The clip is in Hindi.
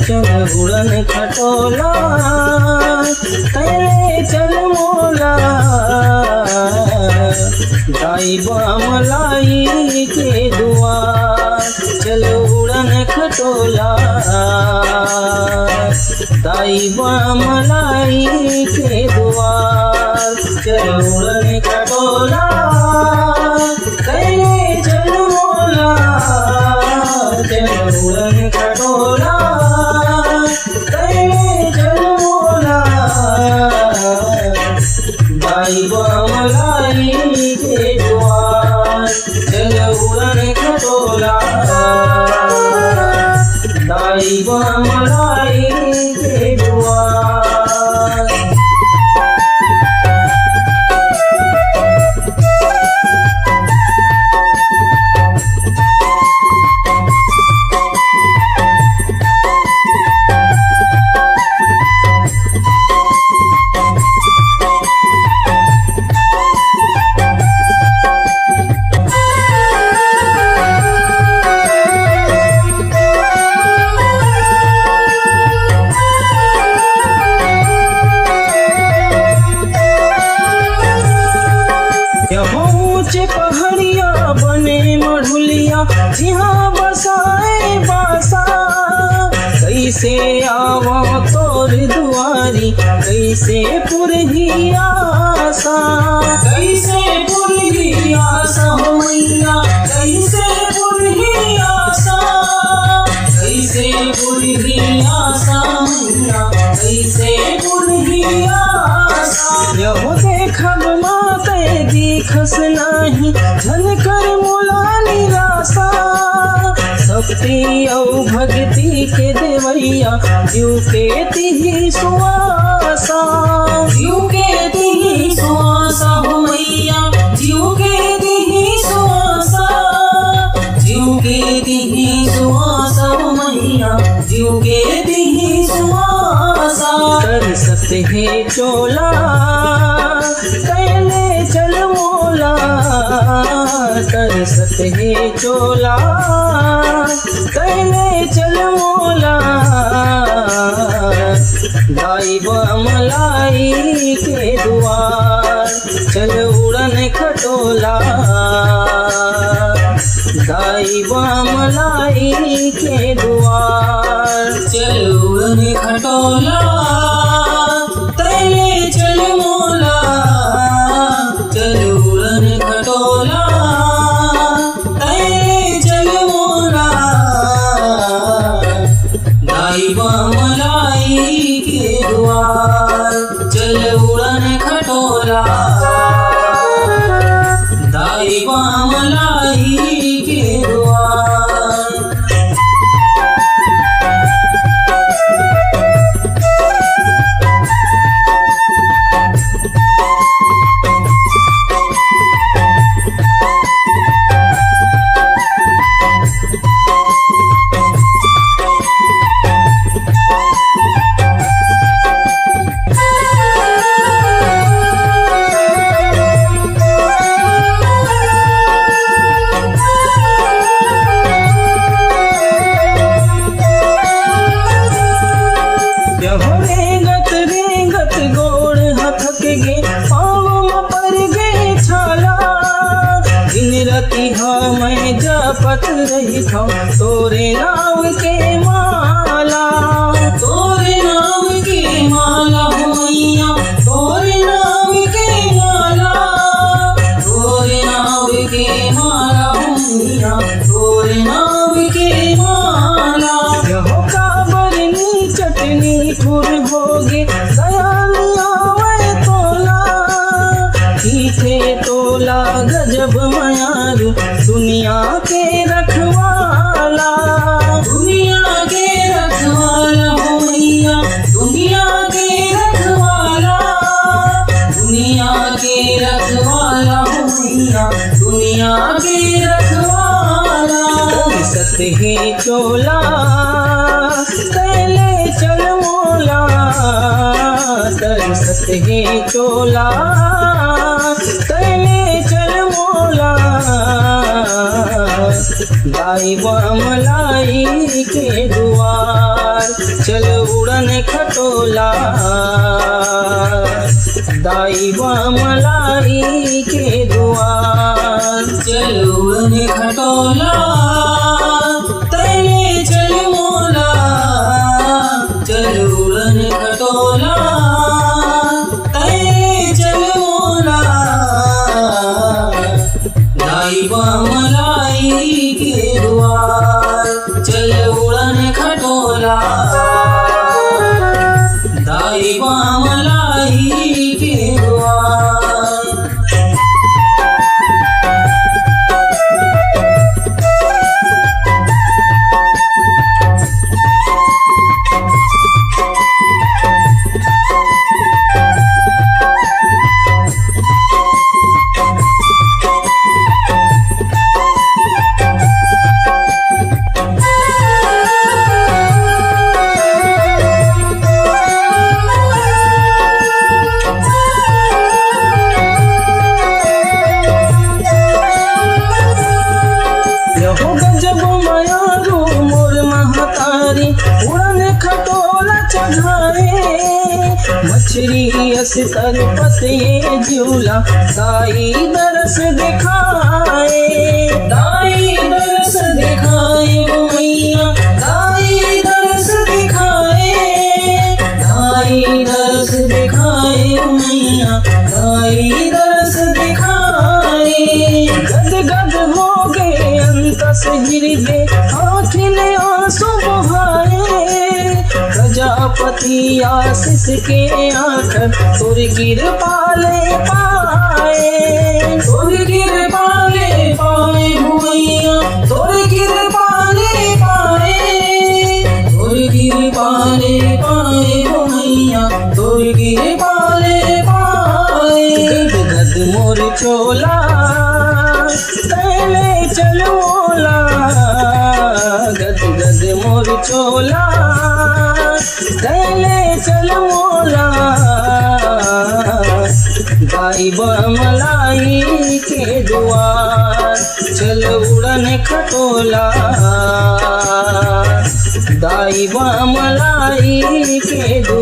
चल उड़न खटोला कैले चल मोला दाई मलाई के दुआर चल उड़न खटोला दाई मलाई के दुआर चल उड़न खटोला कैले चल मोला चल उड़न खटोला कैले चल मोला दाई मलाई के दुआर चल उड़न खटोला दाई मलाई के दुआर। ऊंचे पहाड़िया बने मढ़ुलिया जिहाँ बसाए बासा कैसे आवा तोर दुआरी कैसे पुरही आसा कैसे पुरही आसा हो मैया कैसे पुरही आसा कैसे पुरही आसा मैया कैसे पुरही आसा यहो देखब माते दिखस नाही झनकर मोला निराशा शक्ति औ भक्ति के देवैया जीव के तिहि सुआसा जीव के तिहि सुआसा हो मैया जीव के तिहि सुआसा जीव के तिहि सुआसा हो मैया जीव के तिहि सुआसा कर सकते हैं चोला कैले चल मोला कर सकते हैं चोला कैले चल मोला दाई मलाई के दुआर चल उड़न खटोला दाई मलाई के दुआर चल उड़न खटोला कैले चल मोला चल उड़न खटोला कैले चल मोला दाई मलाई के दुआर चल उड़न खटोला दाई मलाई के दुआर। रेंगत गोड़ हथक गे पाँव पर गे छाला दिन रति मैं जपत रही था तोरे नाव के माला तोरे नाव के माला हो मैया तोरे नाव के माला तोरे नाव के माला हो मैया तोरे नाव के माला यहो काबरनी चटनी खुर होगे दयाल आवे तोला पीछे तोला गजब मायारू दुनिया के रखवाला दुनिया के रखवाला हो मैया दुनिया के रखवाला दुनिया के रखवाला हो मैया दुनिया के रखवाला सत्य ही चोला कैले चल मोला कर सकते हैं चोला कैले चल मोला दाई मलाई के दुआर चल उड़न खटोला दाई मलाई के दुआर चल उड़न खटोला तैले चल मोला चल उड़न खटोला तैले चल मोला दाई मलाई के द्वार चल उड़न खटोला दाई मलाई के द्वार उड़न खटोला चढ़ाए मछली अस्तर पते झूला दाई दरस दिखाए दाई दरस दिखाए मैया दाई दरस दिखाए दाई दरस दिखाए मैया दाई दरस दिखाए गद गद हो गए अंतस गिरगे आँखिने आंसू बहाए प्रजापति आशीष के आखर तुर गिर पाले पाए तुर गिर पाले पाए भुइया तुर गिर पाले पाए तुर गिर पाले पाए भुइया तुर गिर पाले पाए गद गद मोर चोला तैले चल मोला गद गद मोर चोला तैले चल मोला दाई मलाई के दुआर चल उड़न खटोला दाई मलाई के दुआर